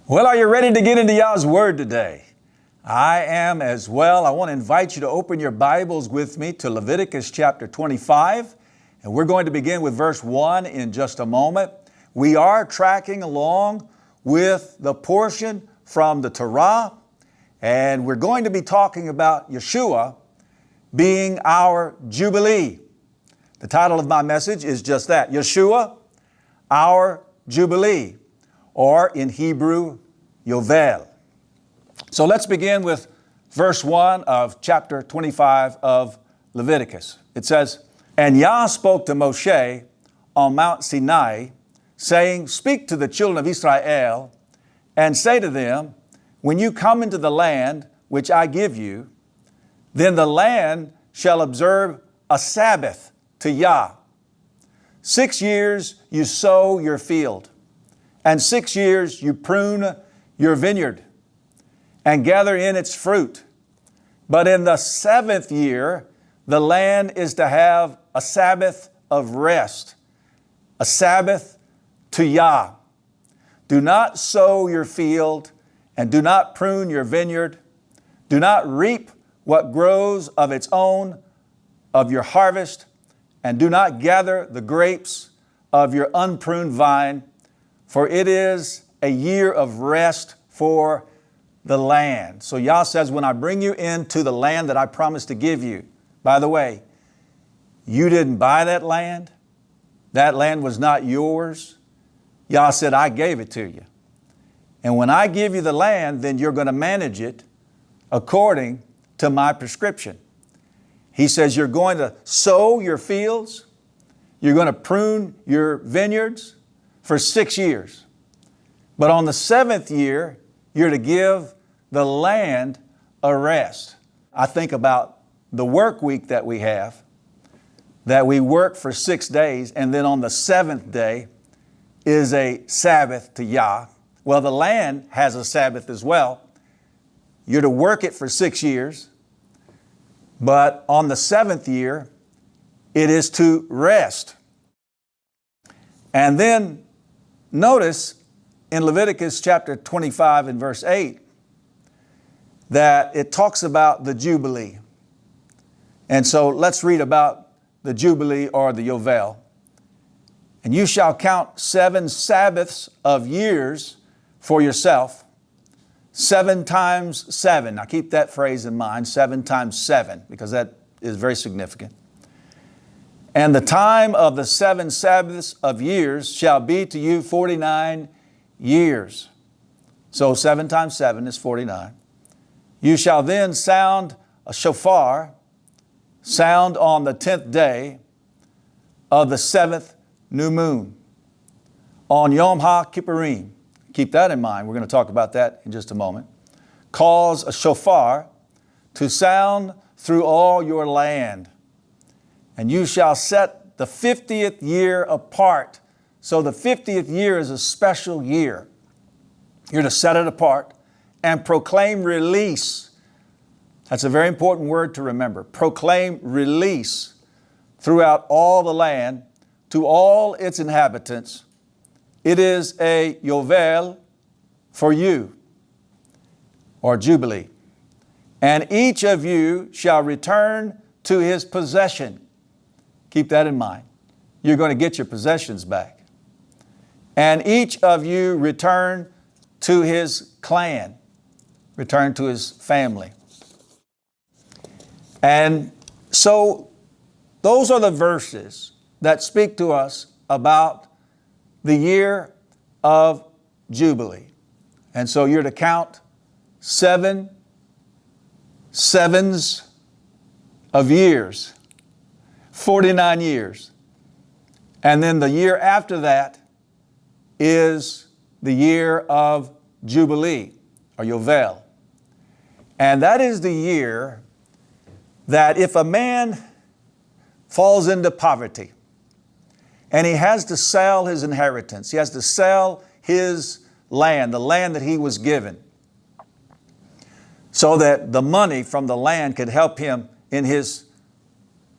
Well, are you ready to get into Yah's Word today? I am as well. I want to invite you to open your Bibles with me to Leviticus chapter 25, and we're going to begin with verse 1 in just a moment. We are tracking along with the portion from the Torah, and we're going to be talking about Yeshua being our Jubilee. The title of my message is just that, Yeshua Our Jubilee, or in Hebrew, Yovel. So let's begin with verse 1 of chapter 25 of Leviticus. It says, "And Yah spoke to Moshe on Mount Sinai, saying, Speak to the children of Israel, and say to them, When you come into the land which I give you, then the land shall observe a Sabbath to Yah. 6 years you sow your field, and 6 years you prune your vineyard, and gather in its fruit. But in the 7th year, the land is to have a Sabbath of rest, a Sabbath to Yah. Do not sow your field, and do not prune your vineyard. Do not reap what grows of its own of your harvest, and do not gather the grapes of your unpruned vine, for it is a year of rest for the land." So Yah says, when I bring you into the land that I promised to give you, by the way, you didn't buy that land. That land was not yours. Yah said, I gave it to you. And when I give you the land, then you're going to manage it according to my prescription. He says, you're going to sow your fields. You're going to prune your vineyards for 6 years. But on the 7th year, you're to give the land a rest. I think about the work week that we have, that we work for 6 days, and then on the 7th day is a Sabbath to Yah. Well, the land has a Sabbath as well. You're to work it for 6 years, but on the 7th year, it is to rest. And then notice in Leviticus chapter 25 and verse 8 that it talks about the Jubilee. And so let's read about the Jubilee or the Yovel. "And you shall count 7 Sabbaths of years for yourself, 7 times 7. Now keep that phrase in mind, 7 times 7, because that is very significant. "And the time of the 7 Sabbaths of years shall be to you 49 years. So 7 times 7 is 49. "You shall then sound a shofar, sound on the 10th day of the 7th new moon, on Yom HaKippurim." Keep that in mind. We're going to talk about that in just a moment. "Cause a shofar to sound through all your land. And you shall set the 50th year apart." So the 50th year is a special year. You're to set it apart and proclaim release. That's a very important word to remember. Proclaim release throughout all the land to all its inhabitants. It is a Yovel for you, or Jubilee. "And each of you shall return to his possession." Keep that in mind. You're going to get your possessions back. "And each of you return to his clan," return to his family. And so those are the verses that speak to us about the year of Jubilee. And so you're to count 7 sevens of years, 49 years. And then the year after that is the year of Jubilee, or Yovel. And that is the year that if a man falls into poverty and he has to sell his inheritance, he has to sell his land, the land that he was given, so that the money from the land could help him in his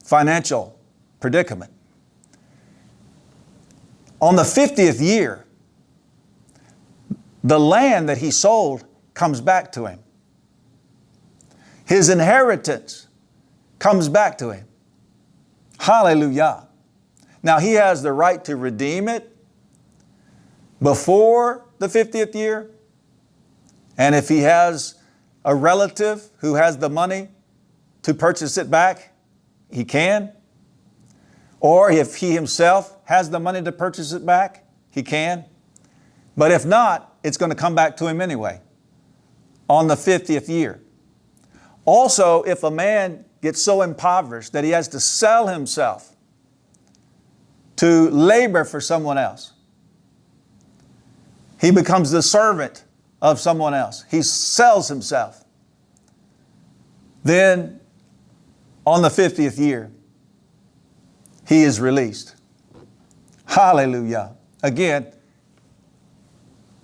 financial predicament. On the 50th year, the land that he sold comes back to him. His inheritance comes back to him. Hallelujah. Now, he has the right to redeem it before the 50th year. And if he has a relative who has the money to purchase it back, he can. Or if he himself has the money to purchase it back, he can. But if not, it's going to come back to him anyway on the 50th year. Also, if a man gets so impoverished that he has to sell himself to labor for someone else, he becomes the servant of someone else. He sells himself. Then on the 50th year, he is released. Hallelujah. Again,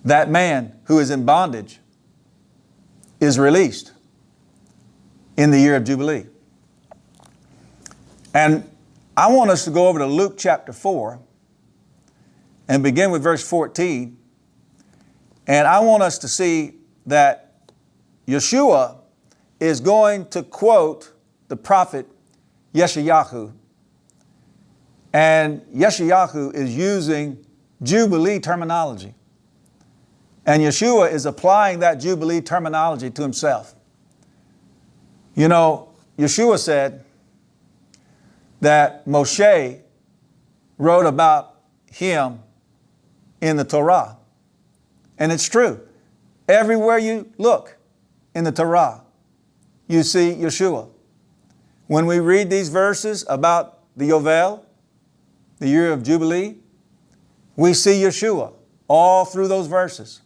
that man who is in bondage is released in the year of Jubilee. And I want us to go over to Luke chapter 4 and begin with verse 14. And I want us to see that Yeshua is going to quote the prophet Yeshayahu. And Yeshayahu is using Jubilee terminology. And Yeshua is applying that Jubilee terminology to himself. You know, Yeshua said that Moshe wrote about him in the Torah. And it's true. Everywhere you look in the Torah, you see Yeshua. When we read these verses about the Yovel, the year of Jubilee, we see Yeshua all through those verses.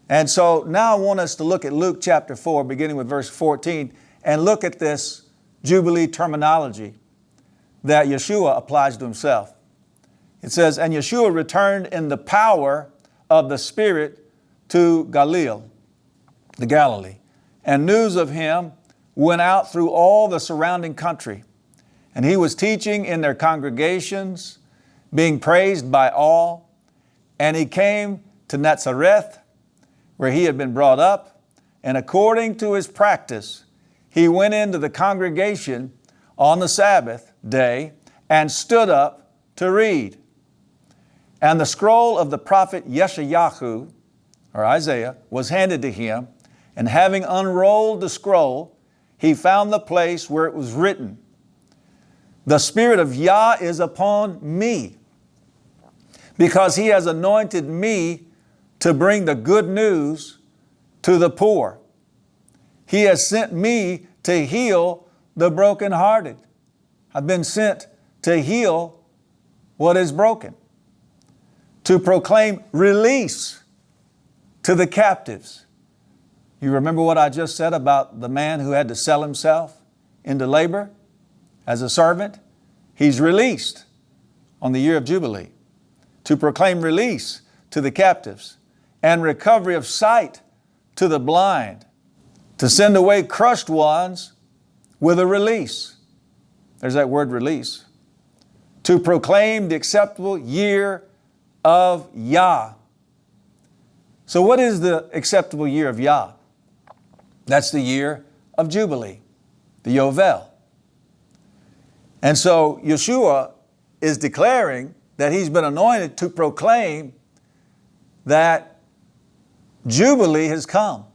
And so now I want us to look at Luke chapter 4, beginning with verse 14, and look at this Jubilee terminology that Yeshua applies to himself. It says, "And Yeshua returned in the power of the Spirit to Galilee, and news of him went out through all the surrounding country. And he was teaching in their congregations, being praised by all. And he came to Nazareth, where he had been brought up, and according to his practice, he went into the congregation on the Sabbath day and stood up to read. And the scroll of the prophet Yeshayahu, or Isaiah, was handed to him, and having unrolled the scroll, he found the place where it was written, 'The Spirit of Yah is upon me, because he has anointed me to bring the good news to the poor. He has sent me to heal the brokenhearted.'" I've been sent to heal what is broken, to proclaim release to the captives. You remember what I just said about the man who had to sell himself into labor as a servant? He's released on the year of Jubilee to proclaim release to the captives and recovery of sight to the blind, to send away crushed ones with a release. There's that word release. To proclaim the acceptable year of Yah. So what is the acceptable year of Yah? That's the year of Jubilee, the Yovel. And so Yeshua is declaring that he's been anointed to proclaim that Jubilee has come.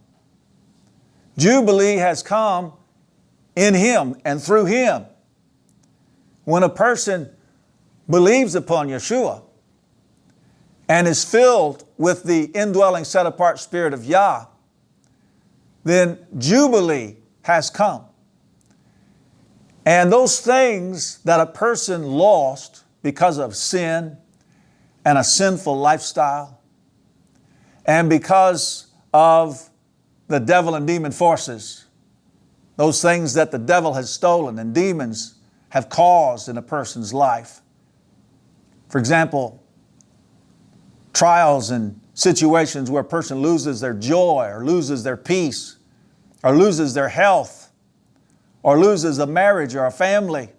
Jubilee has come in him and through him. When a person believes upon Yeshua and is filled with the indwelling set-apart Spirit of Yah, then Jubilee has come. And those things that a person lost because of sin and a sinful lifestyle, and because of the devil and demon forces, those things that the devil has stolen and demons have caused in a person's life. For example, trials and situations where a person loses their joy or loses their peace or loses their health or loses a marriage or a family.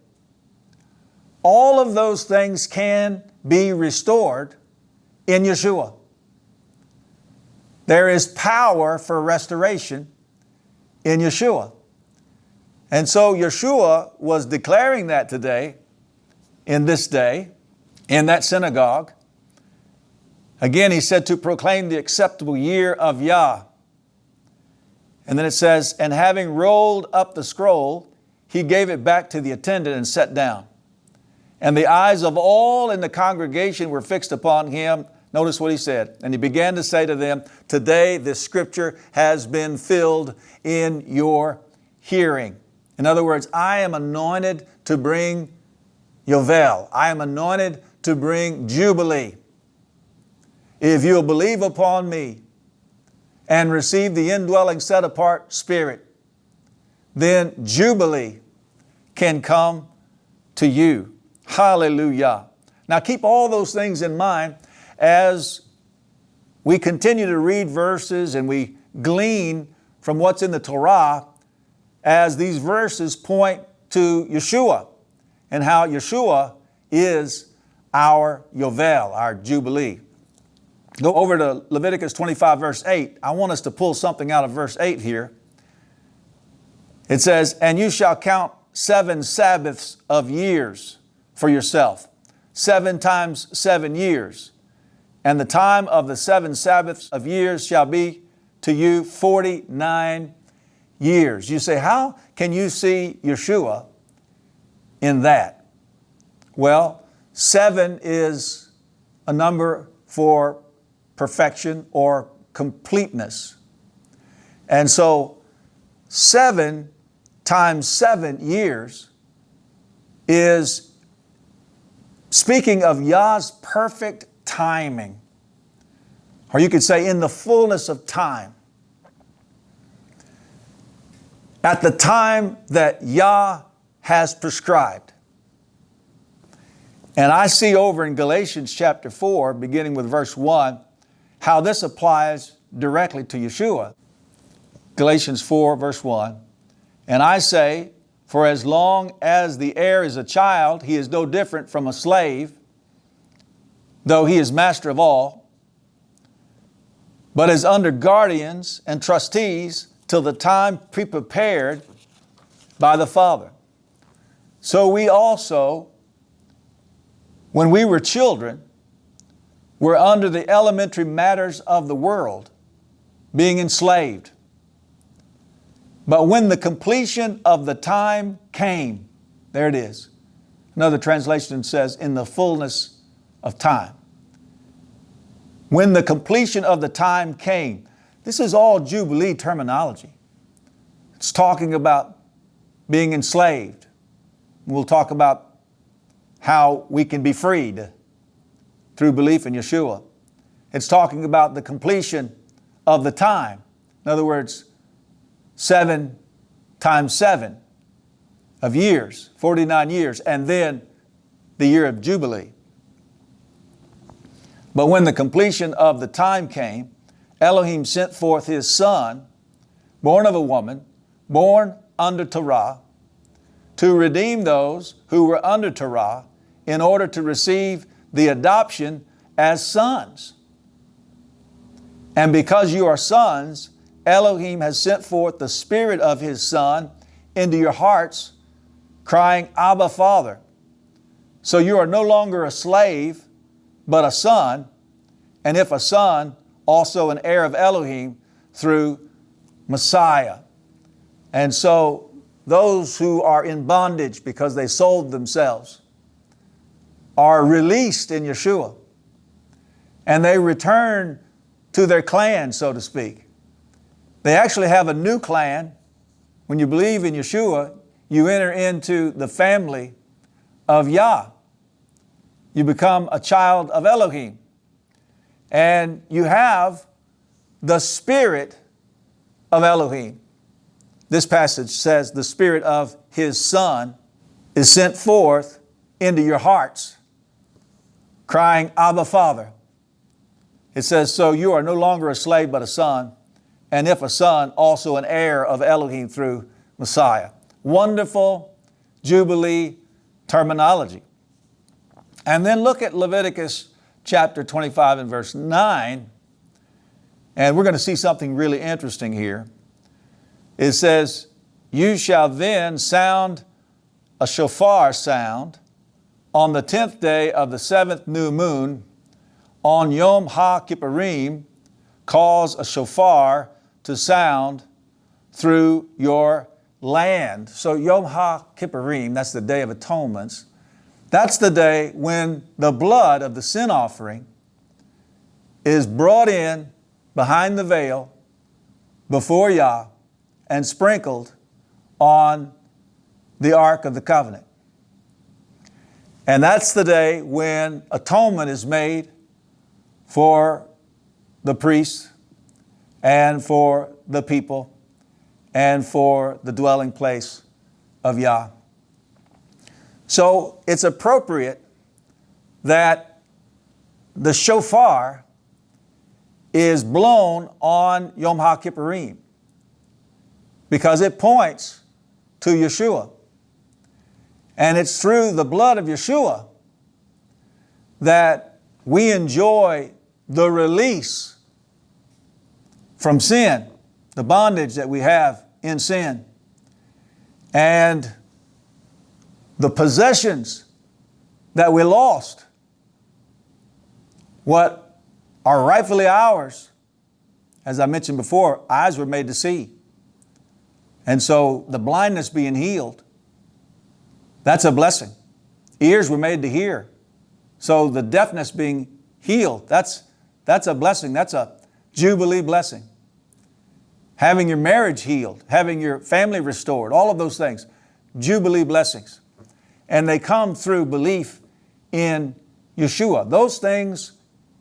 All of those things can be restored in Yeshua. There is power for restoration in Yeshua. And so Yeshua was declaring that today, in this day, in that synagogue. Again, he said to proclaim the acceptable year of Yah. And then it says, and having rolled up the scroll, he gave it back to the attendant and sat down. And the eyes of all in the congregation were fixed upon him. Notice what he said. And he began to say to them, today this scripture has been filled in your hearing. In other words, I am anointed to bring Yovel. I am anointed to bring Jubilee. If you'll believe upon me and receive the indwelling set-apart Spirit, then Jubilee can come to you. Hallelujah. Now keep all those things in mind as we continue to read verses and we glean from what's in the Torah, as these verses point to Yeshua and how Yeshua is our Yovel, our Jubilee. Go over to Leviticus 25, verse 8. I want us to pull something out of verse 8 here. It says, and you shall count 7 Sabbaths of years for yourself, 7 times 7 years. And the time of the 7 Sabbaths of years shall be to you 49 years. You say, how can you see Yeshua in that? Well, 7 is a number for perfection or completeness. And so 7 times 7 years is speaking of Yah's perfect timing. Or you could say in the fullness of time. At the time that Yah has prescribed. And I see over in Galatians chapter 4, beginning with verse 1, how this applies directly to Yeshua. Galatians 4, verse 1, and I say, for as long as the heir is a child, he is no different from a slave, though he is master of all, but is under guardians and trustees till the time prepared by the Father. So we also, when we were children, were under the elementary matters of the world, being enslaved. But when the completion of the time came, there it is. Another translation says, in the fullness of time. When the completion of the time came. This is all Jubilee terminology. It's talking about being enslaved. We'll talk about how we can be freed through belief in Yeshua. It's talking about the completion of the time. In other words, 7 times 7 of years, 49 years, and then the year of Jubilee. But when the completion of the time came, Elohim sent forth His Son, born of a woman, born under Torah, to redeem those who were under Torah in order to receive the adoption as sons. And because you are sons, Elohim has sent forth the Spirit of His Son into your hearts, crying, Abba, Father. So you are no longer a slave, but a son, and if a son, also an heir of Elohim through Messiah. And so those who are in bondage because they sold themselves are released in Yeshua. And they return to their clan, so to speak. They actually have a new clan. When you believe in Yeshua, you enter into the family of Yah. You become a child of Elohim. And you have the Spirit of Elohim. This passage says the Spirit of His Son is sent forth into your hearts, crying, Abba, Father. It says, so you are no longer a slave but a son, and if a son, also an heir of Elohim through Messiah. Wonderful Jubilee terminology. And then look at Leviticus chapter 25 and verse 9. And we're going to see something really interesting here. It says, you shall then sound a shofar sound on the 10th day of the 7th new moon. On Yom HaKippurim, cause a shofar to sound through your land. So Yom HaKippurim, that's the Day of Atonements. That's the day when the blood of the sin offering is brought in behind the veil before Yah and sprinkled on the Ark of the Covenant. And that's the day when atonement is made for the priests and for the people and for the dwelling place of Yah. So it's appropriate that the shofar is blown on Yom HaKippurim because it points to Yeshua. And it's through the blood of Yeshua that we enjoy the release from sin, the bondage that we have in sin, and the possessions that we lost, what are rightfully ours. As I mentioned before, eyes were made to see. And so the blindness being healed, that's a blessing. Ears were made to hear. So the deafness being healed, that's a blessing. That's a Jubilee blessing. Having your marriage healed, having your family restored, all of those things, Jubilee blessings. And they come through belief in Yeshua. Those things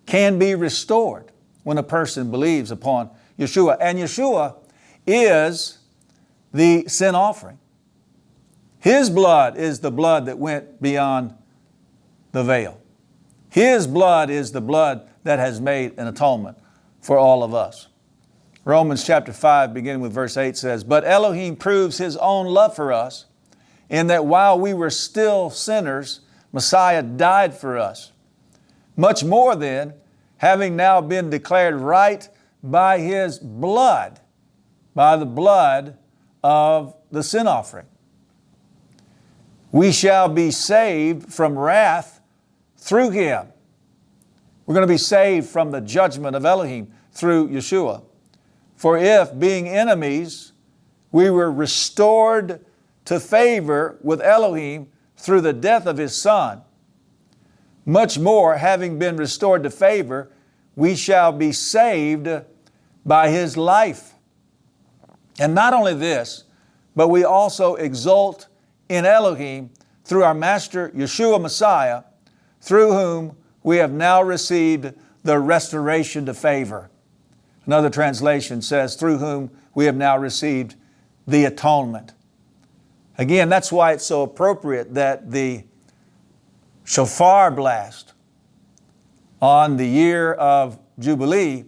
can be restored when a person believes upon Yeshua. And Yeshua is the sin offering. His blood is the blood that went beyond the veil. His blood is the blood that has made an atonement for all of us. Romans chapter 5, beginning with verse 8 says, but Elohim proves His own love for us in that while we were still sinners, Messiah died for us. Much more then, having now been declared right by His blood, by the blood of the sin offering, we shall be saved from wrath through Him. We're going to be saved from the judgment of Elohim through Yeshua. For if, being enemies, we were restored to favor with Elohim through the death of His Son, much more, having been restored to favor, we shall be saved by His life. And not only this, but we also exult in Elohim through our Master Yeshua Messiah, through whom we have now received the restoration to favor. Another translation says, through whom we have now received the atonement. Again, that's why it's so appropriate that the shofar blast on the year of Jubilee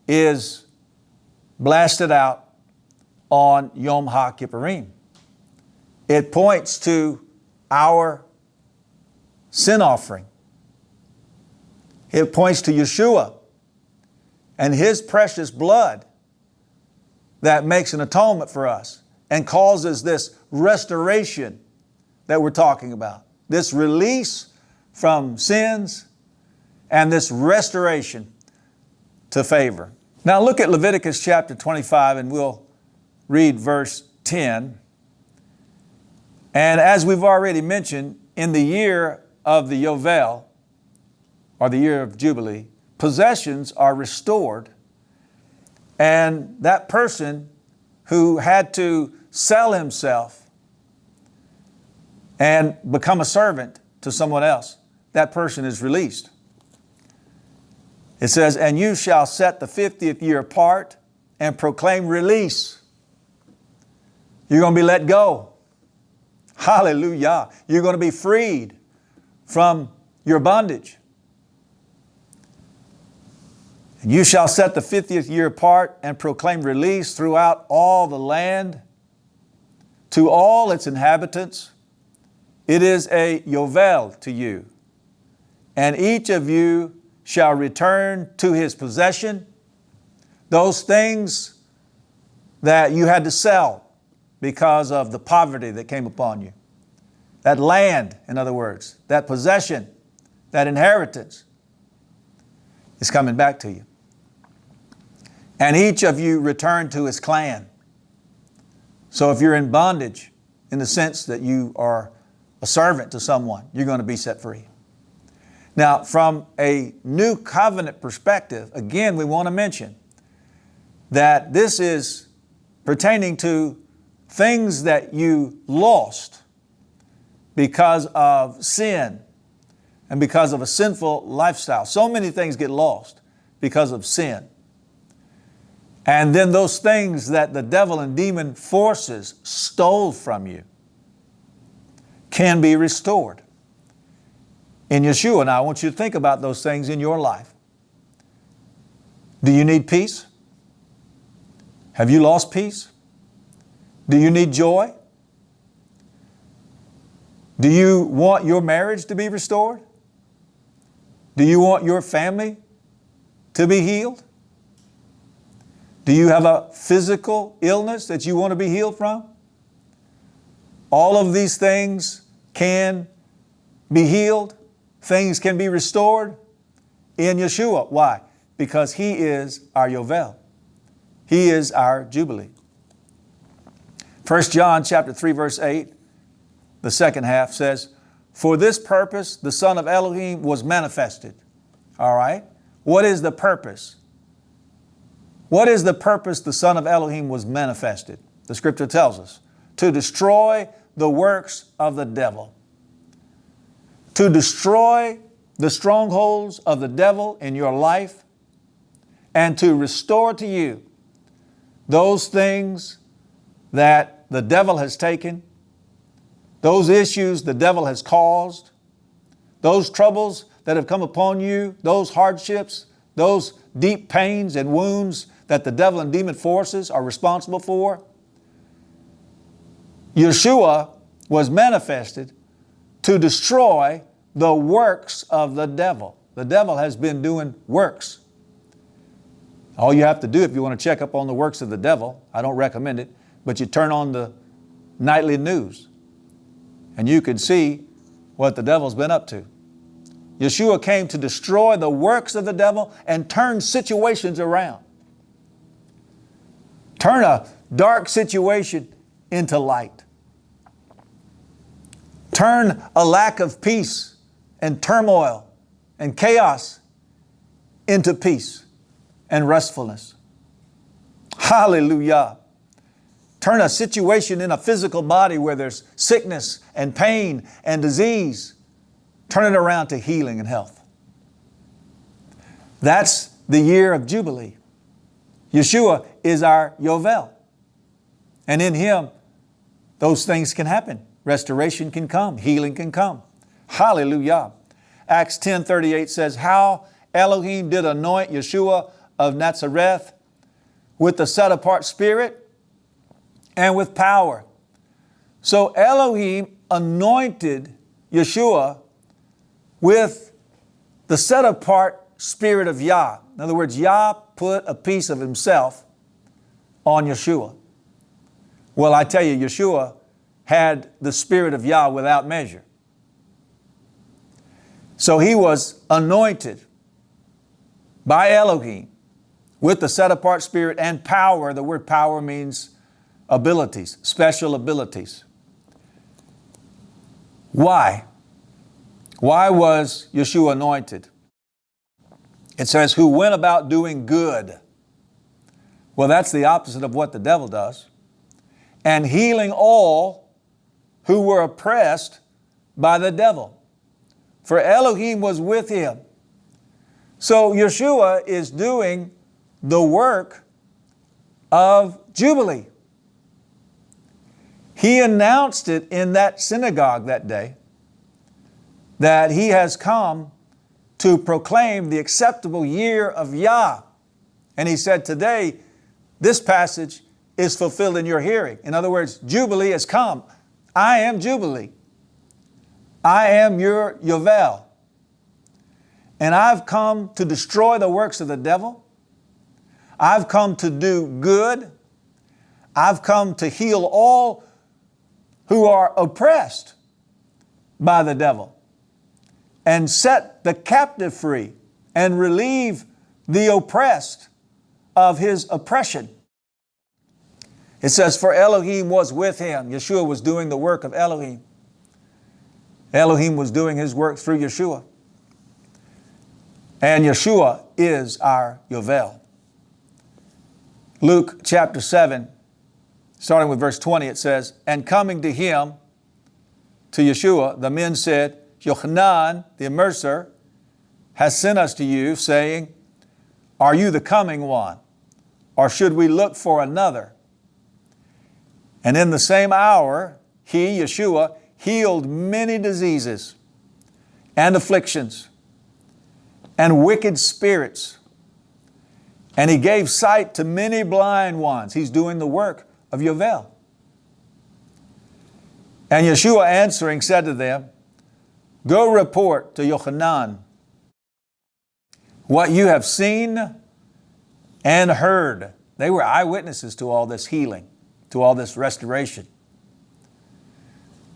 is blasted out on Yom HaKippurim. It points to our sin offering. It points to Yeshua and His precious blood that makes an atonement for us and causes this restoration that we're talking about. This release from sins and this restoration to favor. Now look at Leviticus chapter 25 and we'll read verse 10. And as we've already mentioned, in the year of the Yovel, or the year of Jubilee, possessions are restored, and that person who had to sell himself and become a servant to someone else, that person is released. It says, and you shall set the 50th year apart and proclaim release. You're going to be let go. Hallelujah. You're going to be freed from your bondage. And you shall set the 50th year apart and proclaim release throughout all the land to all its inhabitants. It is a Yovel to you. And each of you shall return to his possession, those things that you had to sell because of the poverty that came upon you. That land, in other words, that possession, that inheritance is coming back to you. And each of you return to his clan. So if you're in bondage, in the sense that you are a servant to someone, you're going to be set free. Now, from a new covenant perspective, again, we want to mention that this is pertaining to things that you lost because of sin and because of a sinful lifestyle. So many things get lost because of sin. And then those things that the devil and demon forces stole from you can be restored in Yeshua. Now, I want you to think about those things in your life. Do you need peace? Have you lost peace? Do you need joy? Do you want your marriage to be restored? Do you want your family to be healed? Do you have a physical illness that you want to be healed from? All of these things can be healed. Things can be restored in Yeshua. Why? Because He is our Yovel. He is our Jubilee. 1 John chapter 3, verse 8, the second half says, "For this purpose the Son of Elohim was manifested." All right? What is the purpose? What is the purpose the Son of Elohim was manifested? The Scripture tells us, to destroy the works of the devil. To destroy the strongholds of the devil in your life and to restore to you those things that the devil has taken, those issues the devil has caused, those troubles that have come upon you, those hardships, those deep pains and wounds that the devil and demon forces are responsible for. Yeshua was manifested to destroy the works of the devil. The devil has been doing works. All you have to do if you want to check up on the works of the devil, I don't recommend it, but you turn on the nightly news and you can see what the devil's been up to. Yeshua came to destroy the works of the devil and turn situations around. Turn a dark situation into light. Turn a lack of peace and turmoil and chaos into peace and restfulness. Hallelujah. Turn a situation in a physical body where there's sickness and pain and disease, turn it around to healing and health. That's the year of Jubilee. Yeshua is our Yovel. And in Him, those things can happen. Restoration can come. Healing can come. Hallelujah. Acts 10:38 says, "How Elohim did anoint Yeshua of Nazareth with the set-apart spirit and with power." So Elohim anointed Yeshua with the set-apart spirit of Yah. In other words, Yah put a piece of Himself on Yeshua. Well, I tell you, Yeshua had the spirit of Yah without measure. So He was anointed by Elohim with the set-apart spirit and power. The word power means abilities, special abilities. Why? Why was Yeshua anointed? It says, "who went about doing good." Well, that's the opposite of what the devil does. "And healing all who were oppressed by the devil. For Elohim was with Him." So Yeshua is doing the work of Jubilee. He announced it in that synagogue that day that He has come to proclaim the acceptable year of Yah. And He said, today, this passage is fulfilled in your hearing. In other words, Jubilee has come. I am Jubilee. I am your Yovel. And I've come to destroy the works of the devil. I've come to do good. I've come to heal all who are oppressed by the devil and set the captive free and relieve the oppressed of his oppression. It says, for Elohim was with him. Yeshua was doing the work of Elohim. Elohim was doing his work through Yeshua. And Yeshua is our Yovel. Luke chapter 7, starting with verse 20, it says, and coming to him, to Yeshua, the men said, Yochanan, the immerser, has sent us to you, saying, are you the coming one, or should we look for another? And in the same hour, he, Yeshua, healed many diseases and afflictions and wicked spirits. And he gave sight to many blind ones. He's doing the work of Yovel. And Yeshua answering said to them, go report to Yochanan what you have seen and heard. They were eyewitnesses to all this healing, to all this restoration.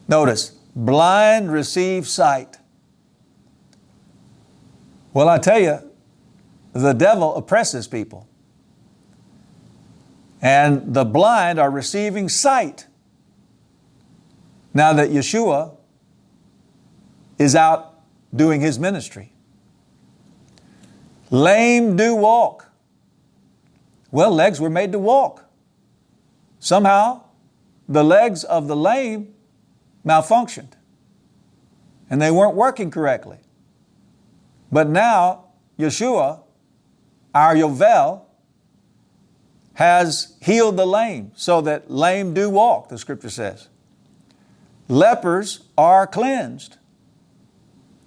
Notice, blind receive sight. Well, I tell you, the devil oppresses people. And the blind are receiving sight now that Yeshua is out doing his ministry. Lame do walk. Well, legs were made to walk. Somehow, the legs of the lame malfunctioned, and they weren't working correctly. But now, Yeshua, our Yovel, has healed the lame, so that lame do walk, the scripture says. Lepers are cleansed.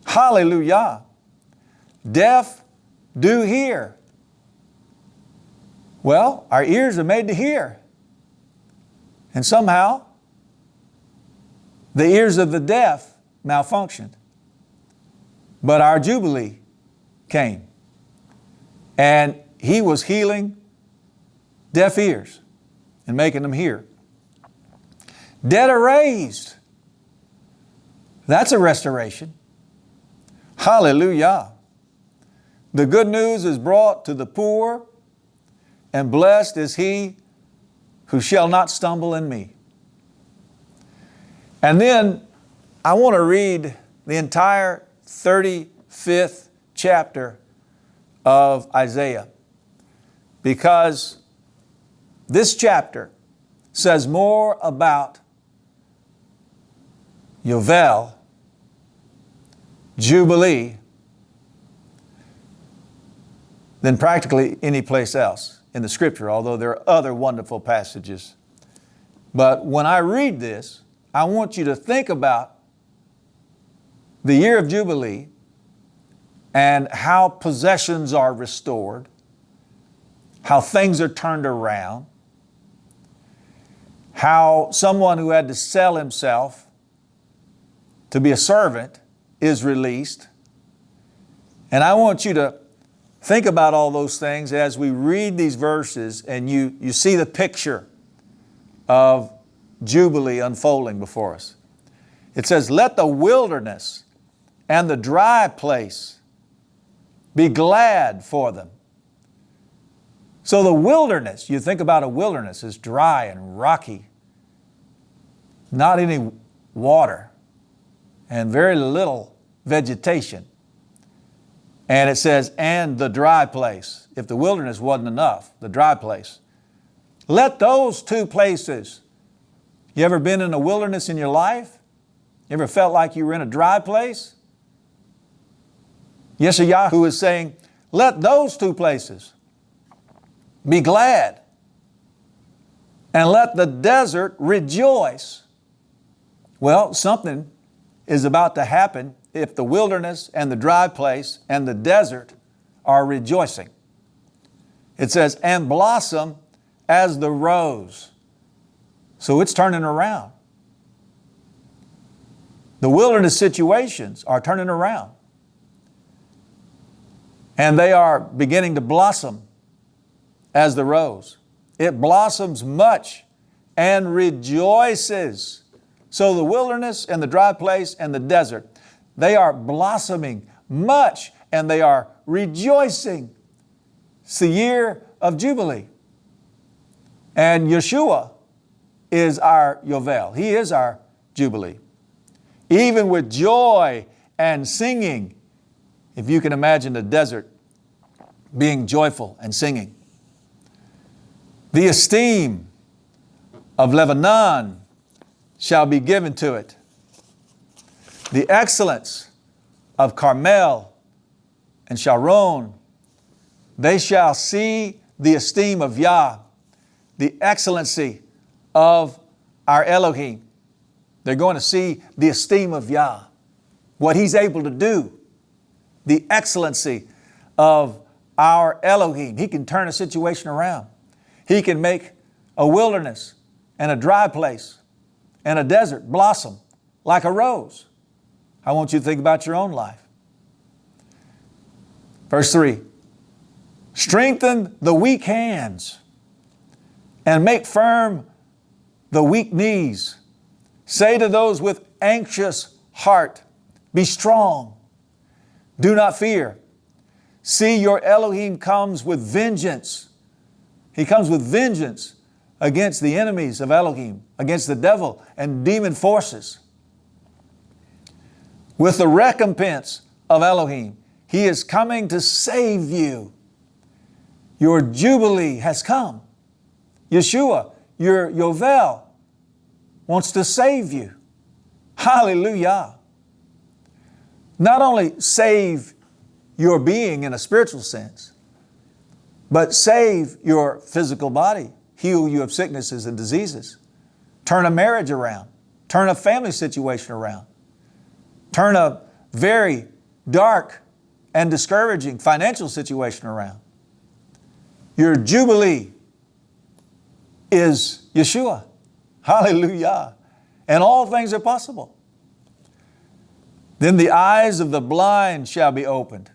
Hallelujah. Deaf do hear. Well, our ears are made to hear. And somehow, the ears of the deaf malfunctioned. But our Jubilee came. And he was healing deaf ears and making them hear. Dead are raised. That's a restoration. Hallelujah. The good news is brought to the poor, and blessed is he who shall not stumble in me. And then I want to read the entire 35th chapter of Isaiah, because this chapter says more about Yovel, Jubilee, than practically any place else in the scripture, although there are other wonderful passages. But when I read this, I want you to think about the year of Jubilee and how possessions are restored, how things are turned around, how someone who had to sell himself to be a servant is released. And I want you to think about all those things as we read these verses, and you see the picture of Jubilee unfolding before us. It says, let the wilderness and the dry place be glad for them. So the wilderness, you think about a wilderness, is dry and rocky, not any water, and very little vegetation. And it says, and the dry place. If the wilderness wasn't enough, the dry place. Let those two places. You ever been in a wilderness in your life? You ever felt like you were in a dry place? Yeshua is saying, let those two places be glad, and let the desert rejoice. Well, something is about to happen if the wilderness and the dry place and the desert are rejoicing. It says, and blossom as the rose. So it's turning around. The wilderness situations are turning around. And they are beginning to blossom as the rose. It blossoms much and rejoices. So the wilderness and the dry place and the desert, they are blossoming much and they are rejoicing. It's the year of Jubilee. And Yeshua is our Yovel. He is our Jubilee. Even with joy and singing, if you can imagine the desert being joyful and singing. The esteem of Lebanon shall be given to it. The excellence of Carmel and Sharon, they shall see the esteem of Yah, the excellency of our Elohim. They're going to see the esteem of Yah, what He's able to do, the excellency of our Elohim. He can turn a situation around. He can make a wilderness and a dry place and a desert blossom like a rose. I want you to think about your own life. Verse 3, strengthen the weak hands and make firm the weak knees. Say to those with anxious heart, be strong. Do not fear. See, your Elohim comes with vengeance. He comes with vengeance against the enemies of Elohim, against the devil and demon forces. With the recompense of Elohim, He is coming to save you. Your Jubilee has come. Yeshua, your Yovel, wants to save you. Hallelujah. Not only save your being in a spiritual sense, but save your physical body, heal you of sicknesses and diseases, turn a marriage around, turn a family situation around, turn a very dark and discouraging financial situation around. Your Jubilee is Yeshua. Hallelujah. And all things are possible. Then the eyes of the blind shall be opened.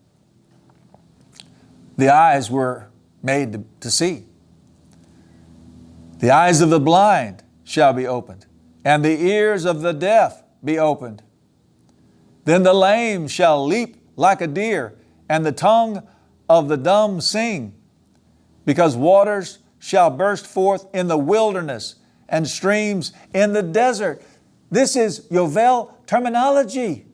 The eyes were made to see. The eyes of the blind shall be opened, and the ears of the deaf be opened. Then the lame shall leap like a deer, and the tongue of the dumb sing, because waters shall burst forth in the wilderness and streams in the desert. This is Yovel terminology.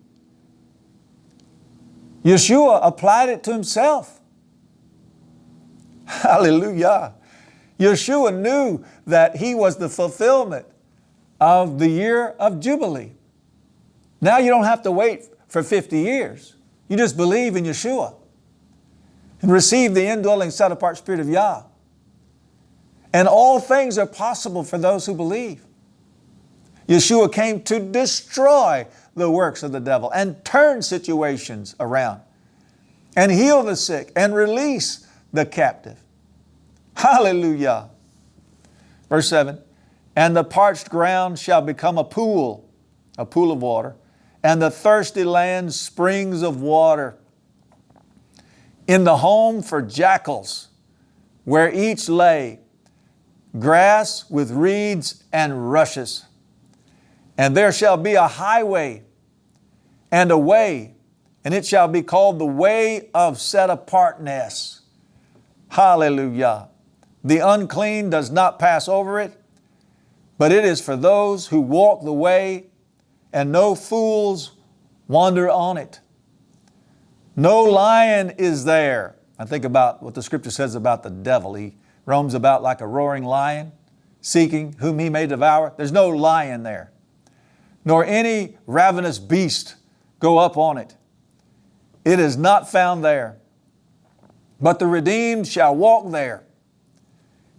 Yeshua applied it to Himself. Hallelujah. Yeshua knew that He was the fulfillment of the year of Jubilee. Now you don't have to wait for 50 years. You just believe in Yeshua and receive the indwelling set-apart Spirit of Yah. And all things are possible for those who believe. Yeshua came to destroy the works of the devil and turn situations around and heal the sick and release the captive. Hallelujah. Verse 7, and the parched ground shall become a pool of water, and the thirsty land springs of water. In the home for jackals, where each lay, grass with reeds and rushes. And there shall be a highway and a way, and it shall be called the way of set-apartness. Hallelujah. The unclean does not pass over it, but it is for those who walk the way, and no fools wander on it. No lion is there. I think about what the Scripture says about the devil. He roams about like a roaring lion, seeking whom he may devour. There's no lion there, nor any ravenous beast go up on it. It is not found there. But the redeemed shall walk there,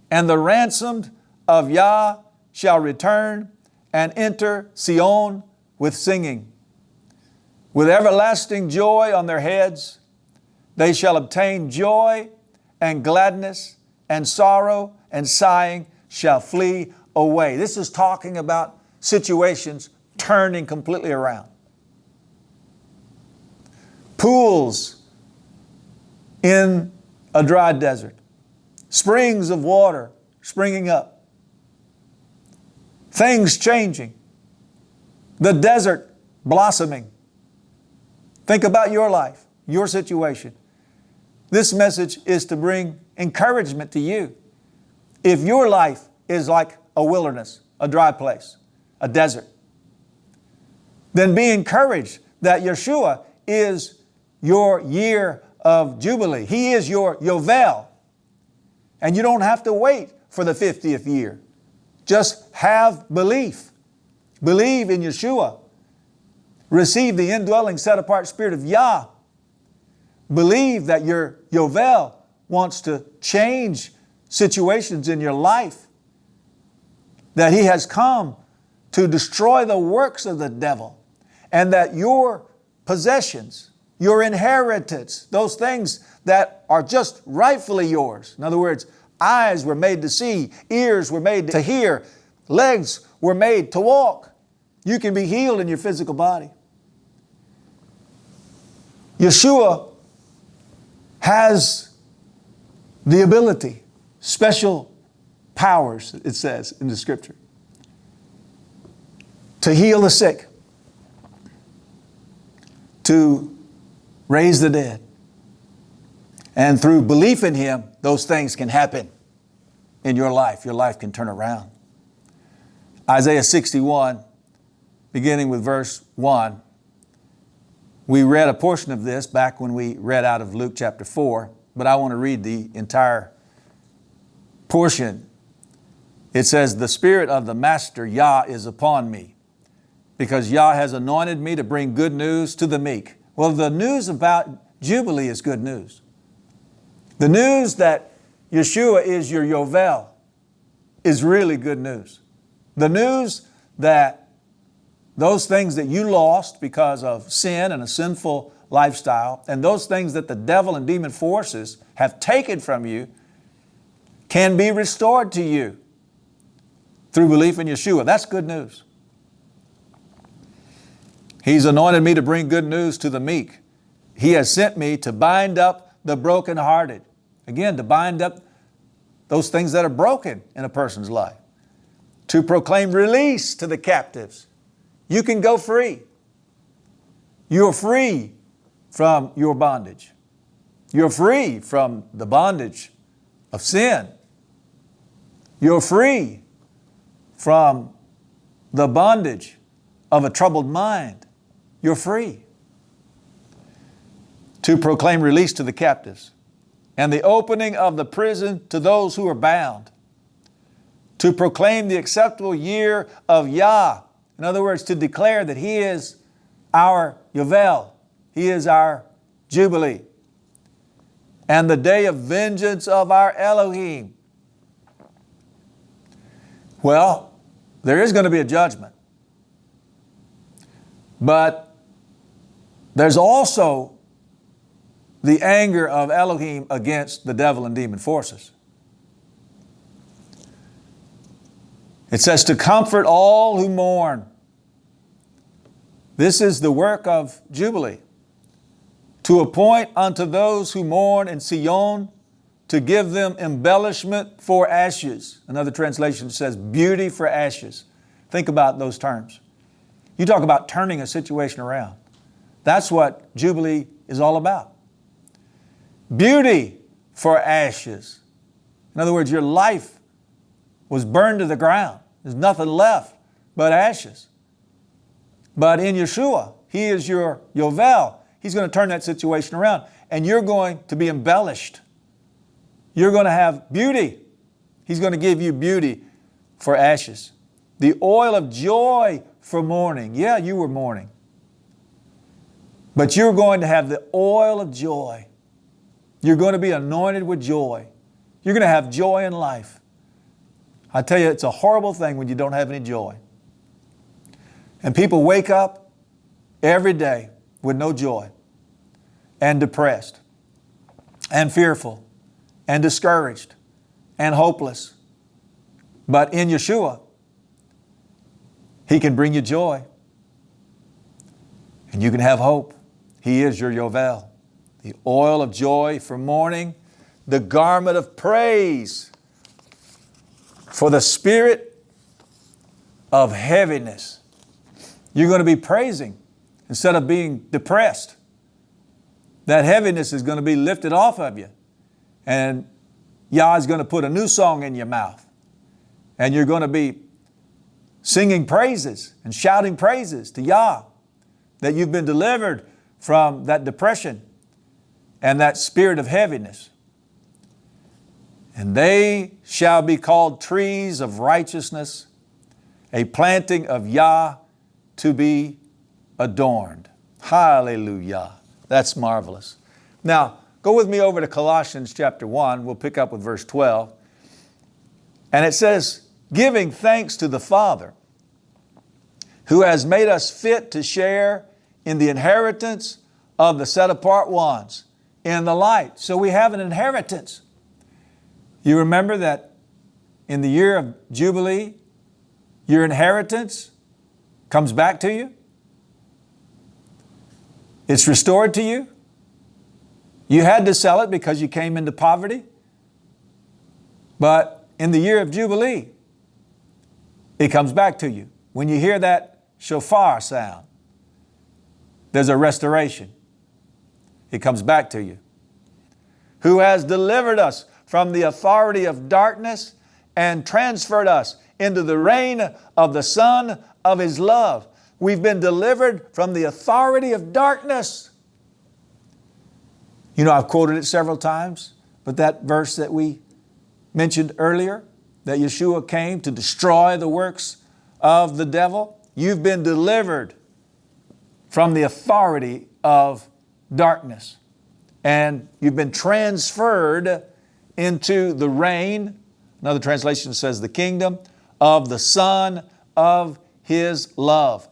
and the ransomed of Yah shall return and enter Sion with singing. With everlasting joy on their heads, they shall obtain joy and gladness, and sorrow and sighing shall flee away. This is talking about situations turning completely around. Pools in a dry desert, springs of water springing up, things changing, the desert blossoming. Think about your life, your situation. This message is to bring encouragement to you. If your life is like a wilderness, a dry place, a desert, then be encouraged that Yeshua is your year of Jubilee. He is your Yovel. And you don't have to wait for the 50th year. Just have belief. Believe in Yeshua. Receive the indwelling, set-apart Spirit of Yah. Believe that your Yovel wants to change situations in your life. That He has come to destroy the works of the devil. And that your possessions, your inheritance, those things that are just rightfully yours. In other words, eyes were made to see, ears were made to hear, legs were made to walk. You can be healed in your physical body. Yeshua has the ability, special powers, it says in the Scripture, to heal the sick, to raise the dead. And through belief in Him, those things can happen in your life. Your life can turn around. Isaiah 61, beginning with verse 1. We read a portion of this back when we read out of Luke chapter 4, but I want to read the entire portion. It says, "The Spirit of the Master Yah is upon me, because Yah has anointed me to bring good news to the meek." Well, the news about Jubilee is good news. The news that Yeshua is your Yovel is really good news. The news that those things that you lost because of sin and a sinful lifestyle, and those things that the devil and demon forces have taken from you, can be restored to you through belief in Yeshua. That's good news. He's anointed me to bring good news to the meek. He has sent me to bind up the brokenhearted. Again, to bind up those things that are broken in a person's life. To proclaim release to the captives. You can go free. You're free from your bondage. You're free from the bondage of sin. You're free from the bondage of a troubled mind. You're free. To proclaim release to the captives and the opening of the prison to those who are bound. To proclaim the acceptable year of Yah. In other words, to declare that He is our Yovel. He is our Jubilee. And the day of vengeance of our Elohim. Well, there is going to be a judgment. But there's also the anger of Elohim against the devil and demon forces. It says to comfort all who mourn. This is the work of Jubilee. To appoint unto those who mourn in Sion, to give them embellishment for ashes. Another translation says beauty for ashes. Think about those terms. You talk about turning a situation around. That's what Jubilee is all about. Beauty for ashes. In other words, your life was burned to the ground. There's nothing left but ashes. But in Yeshua, He is your Yovel. He's going to turn that situation around. And you're going to be embellished. You're going to have beauty. He's going to give you beauty for ashes. The oil of joy for mourning. Yeah, you were mourning. But you're going to have the oil of joy. You're going to be anointed with joy. You're going to have joy in life. I tell you, it's a horrible thing when you don't have any joy. And people wake up every day with no joy and depressed and fearful and discouraged and hopeless. But in Yeshua, He can bring you joy and you can have hope. He is your Yovel. The oil of joy for mourning, the garment of praise for the spirit of heaviness. You're going to be praising instead of being depressed. That heaviness is going to be lifted off of you. And Yah is going to put a new song in your mouth. And you're going to be singing praises and shouting praises to Yah, that you've been delivered from that depression and that spirit of heaviness. And they shall be called trees of righteousness, a planting of Yah to be adorned. Hallelujah. That's marvelous. Now, go with me over to Colossians chapter 1. We'll pick up with verse 12. And it says, giving thanks to the Father, who has made us fit to share in the inheritance of the set-apart ones in the light. So we have an inheritance. You remember that in the year of Jubilee, your inheritance comes back to you. It's restored to you. You had to sell it because you came into poverty. But in the year of Jubilee, it comes back to you. When you hear that shofar sound, there's a restoration. It comes back to you. Who has delivered us from the authority of darkness and transferred us into the reign of the Son of His love. We've been delivered from the authority of darkness. You know, I've quoted it several times, but that verse that we mentioned earlier, that Yeshua came to destroy the works of the devil, you've been delivered from the authority of darkness. And you've been transferred into the reign, another translation says the kingdom, of the Son of His love,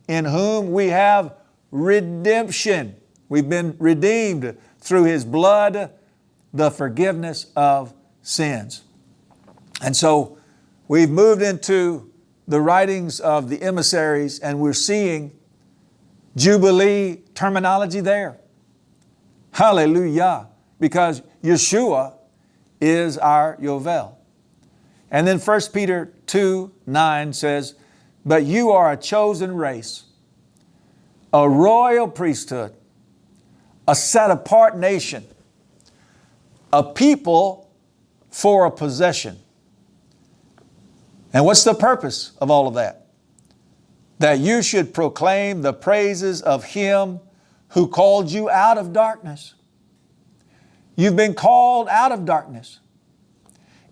in whom we have redemption. We've been redeemed through His blood, the forgiveness of sins. And so we've moved into the writings of the emissaries, and we're seeing Jubilee terminology there. Hallelujah. Because Yeshua is our Yovel. And then 1 Peter 2:9 says, but you are a chosen race, a royal priesthood, a set-apart nation, a people for a possession. And what's the purpose of all of that? That you should proclaim the praises of Him who called you out of darkness. You've been called out of darkness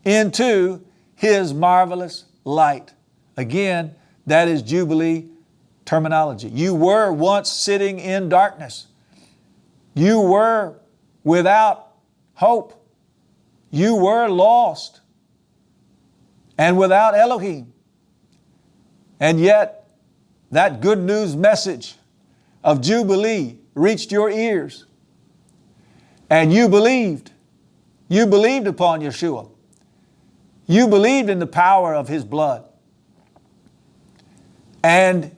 into His marvelous light. Again, that is Jubilee terminology. You were once sitting in darkness. You were without hope. You were lost and without Elohim. And yet, that good news message of Jubilee reached your ears. And you believed. You believed upon Yeshua. You believed in the power of His blood. And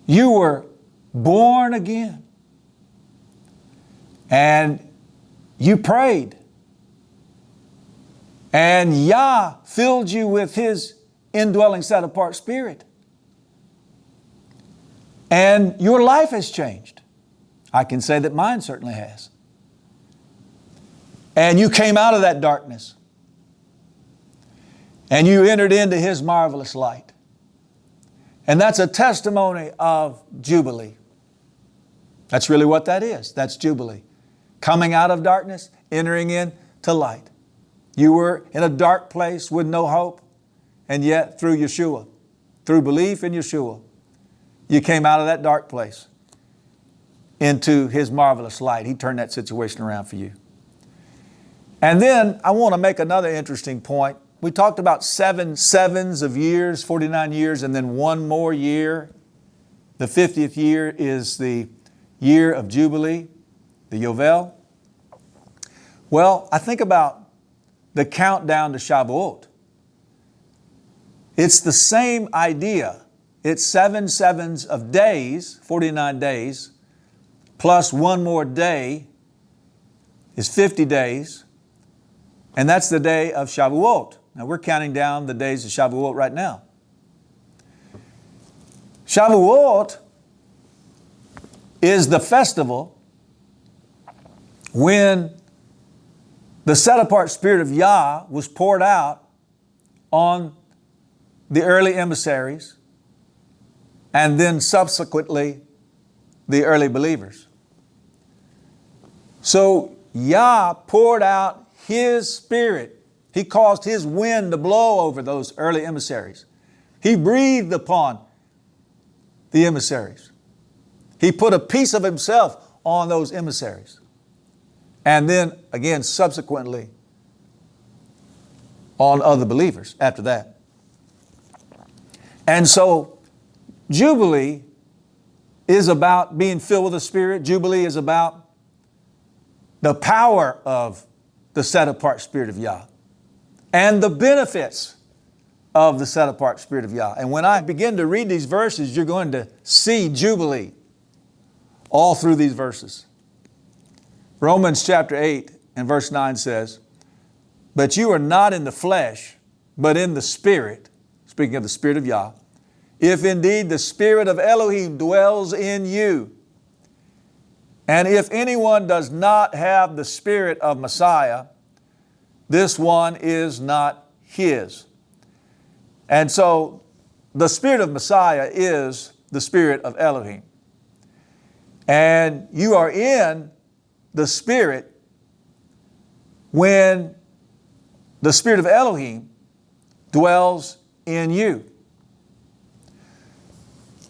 you were born again. And you prayed. And Yah filled you with His indwelling set-apart spirit. And your life has changed. I can say that mine certainly has. And you came out of that darkness. And you entered into His marvelous light. And that's a testimony of Jubilee. That's really what that is. That's Jubilee. Coming out of darkness, entering into light. You were in a dark place with no hope, and yet through Yeshua, through belief in Yeshua, you came out of that dark place into His marvelous light. He turned that situation around for you. And then I want to make another interesting point. We talked about 7 sevens of years, 49 years, and then one more year. The 50th year is the year of Jubilee, the Yovel. Well, I think about the countdown to Shavuot. It's the same idea. It's 7 sevens of days, 49 days, plus one more day is 50 days. And that's the day of Shavuot. Now we're counting down the days of Shavuot right now. Shavuot is the festival when the set-apart Spirit of Yah was poured out on the early emissaries and then subsequently the early believers. So Yah poured out His Spirit. He caused His wind to blow over those early emissaries. He breathed upon the emissaries. He put a piece of Himself on those emissaries. And then again, subsequently, on other believers after that. And so Jubilee is about being filled with the Spirit. Jubilee is about the power of the set-apart Spirit of Yah and the benefits of the set-apart Spirit of Yah. And when I begin to read these verses, you're going to see Jubilee all through these verses. Romans chapter 8 and verse 9 says, "But you are not in the flesh, but in the Spirit," speaking of the Spirit of Yah, "if indeed the Spirit of Elohim dwells in you. And if anyone does not have the Spirit of Messiah, this one is not his." And so the Spirit of Messiah is the Spirit of Elohim. And you are in the Spirit when the Spirit of Elohim dwells in you.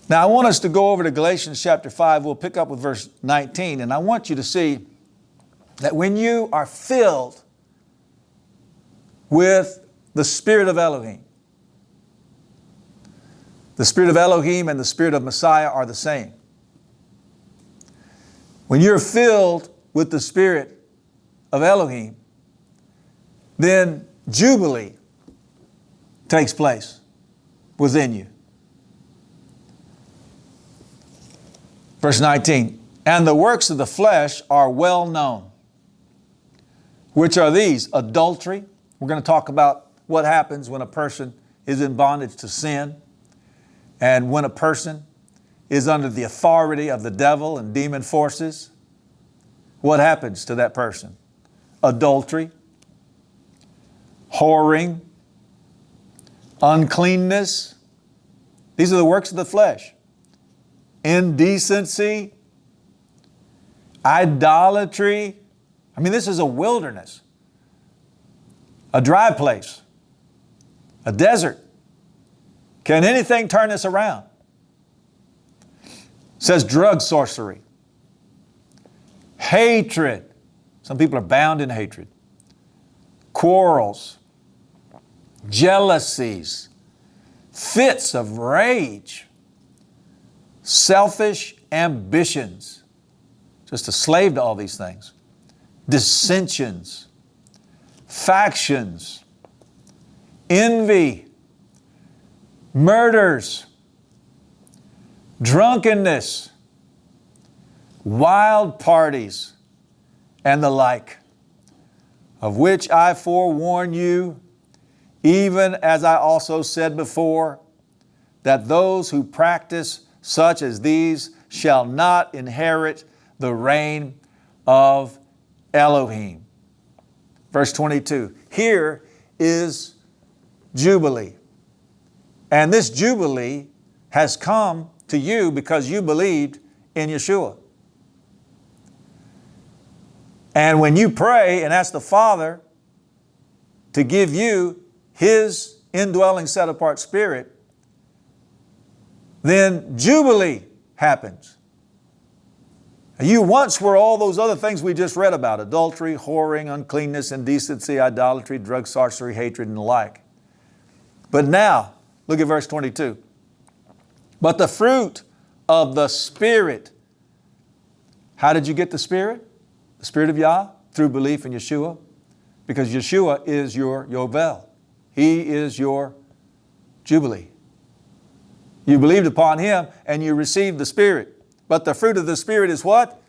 Now I want us to go over to Galatians chapter 5. We'll pick up with verse 19. And I want you to see that when you are filled with the Spirit of Elohim, the Spirit of Elohim and the Spirit of Messiah are the same. When you're filled with the Spirit of Elohim, then Jubilee takes place within you. Verse 19, "And the works of the flesh are well known, which are these: adultery." We're going to talk about what happens when a person is in bondage to sin and when a person is under the authority of the devil and demon forces. What happens to that person? Adultery, whoring, uncleanness. These are the works of the flesh. Indecency, idolatry. I mean, this is a wilderness, a dry place, a desert. Can anything turn this around? It says drug sorcery, hatred. Some people are bound in hatred. Quarrels, jealousies, fits of rage, selfish ambitions. Just a slave to all these things. Dissensions, factions, envy, murders, drunkenness, wild parties, and the like, of which I forewarn you, even as I also said before, that those who practice such as these shall not inherit the reign of Elohim. Verse 22, here is Jubilee. And this Jubilee has come to you because you believed in Yeshua. And when you pray and ask the Father to give you His indwelling set-apart Spirit, then Jubilee happens. You once were all those other things we just read about: adultery, whoring, uncleanness, indecency, idolatry, drug sorcery, hatred, and the like. But now, look at verse 22. "But the fruit of the Spirit." How did you get the Spirit? The Spirit of Yah? Through belief in Yeshua. Because Yeshua is your Yovel. He is your Jubilee. You believed upon Him and you received the Spirit. But the fruit of the Spirit is what?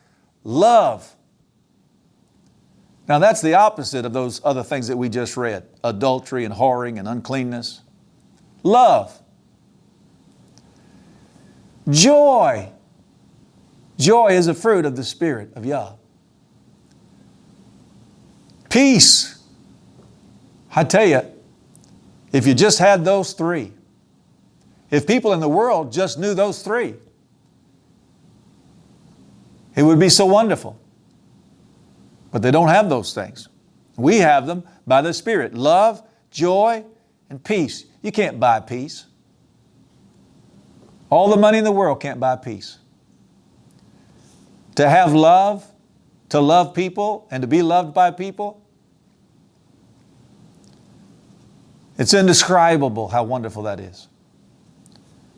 Love, Now that's the opposite of those other things that we just read. Adultery and whoring and uncleanness. Love. Joy. Joy is a fruit of the Spirit of Yah. Peace. I tell you, if you just had those three, if people in the world just knew those three, it would be so wonderful. But they don't have those things. We have them by the Spirit. Love, joy, and peace. You can't buy peace. All the money in the world can't buy peace. To have love, to love people, and to be loved by people, it's indescribable how wonderful that is.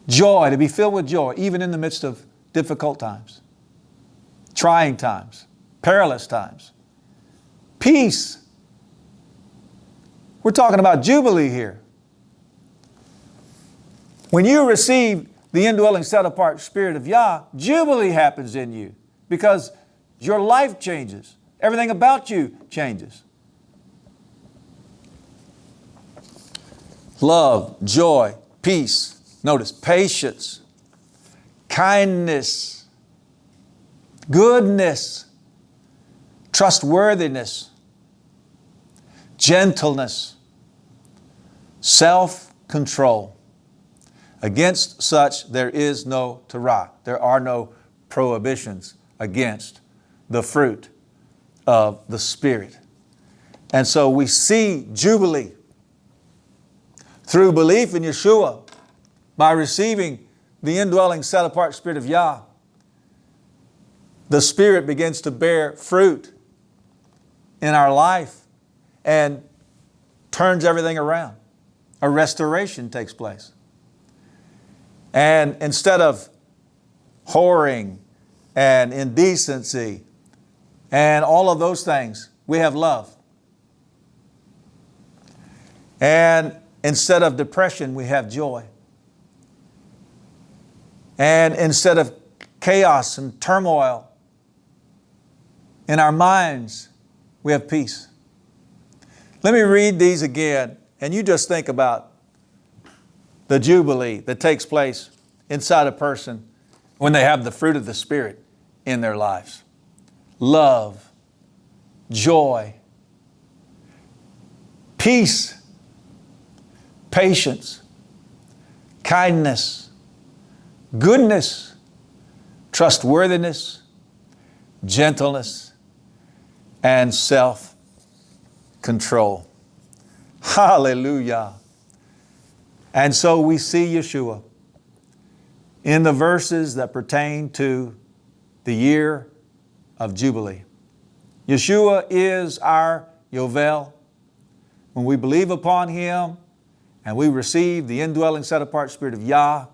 Joy, to be filled with joy, even in the midst of difficult times, trying times, perilous times. Peace. We're talking about Jubilee here. When you receive the indwelling, set-apart Spirit of Yah, Jubilee happens in you because your life changes. Everything about you changes. Love, joy, peace. Notice, patience, kindness, goodness, trustworthiness, gentleness, self-control. Against such there is no Torah. There are no prohibitions against the fruit of the Spirit. And so we see Jubilee through belief in Yeshua, by receiving the indwelling, set-apart Spirit of Yah. The Spirit begins to bear fruit in our life and turns everything around. A restoration takes place. And instead of whoring and indecency and all of those things, we have love. And instead of depression, we have joy. And instead of chaos and turmoil in our minds, we have peace. Let me read these again, and you just think about the Jubilee that takes place inside a person when they have the fruit of the Spirit in their lives. Love, joy, peace, patience, kindness, goodness, trustworthiness, gentleness, and self-control. Hallelujah. And so we see Yeshua in the verses that pertain to the year of Jubilee. Yeshua is our Yovel. When we believe upon Him and we receive the indwelling, set-apart Spirit of Yah,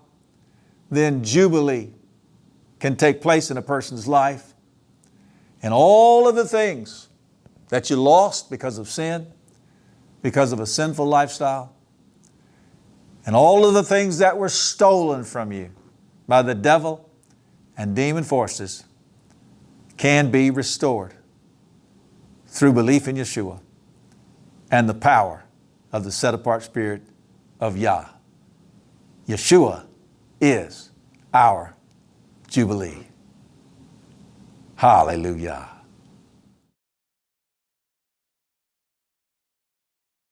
then Jubilee can take place in a person's life. And all of the things that you lost because of sin, because of a sinful lifestyle, and all of the things that were stolen from you by the devil and demon forces can be restored through belief in Yeshua and the power of the set-apart Spirit of Yah. Yeshua is our Jubilee. Hallelujah.